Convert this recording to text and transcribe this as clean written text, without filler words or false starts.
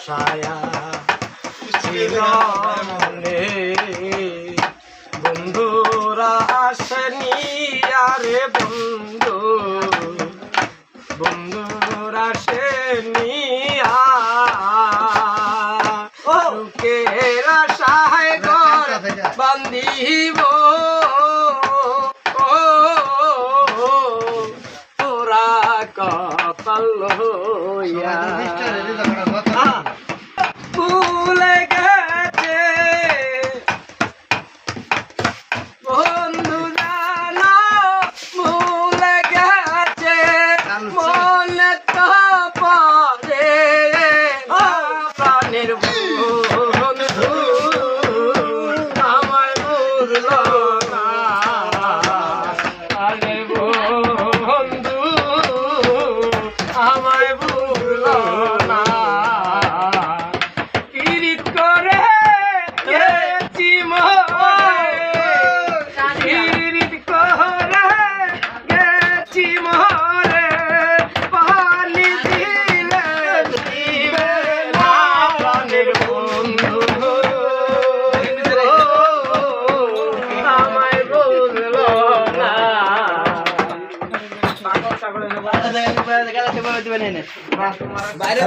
ছায়া ছিল মনে বন্ধুরা আসেনি আরে বন্ধুরা আসেনি বুকের আশায় ঘর বান্ধিব তোরা কপাল লইয়া ভুলে গেছে বন্ধু জানো ভুলে গেছে মনে তো পরে প্রাণের বন্ধু আমার বুঝল না আরে বন্ধু আমায় বুঝল না কিরিত করে গেছি কিরিত করে গেছি মরে পানি দিলে দিবে না প্রাণের বন্ধু আমায় বুঝল না বাইরে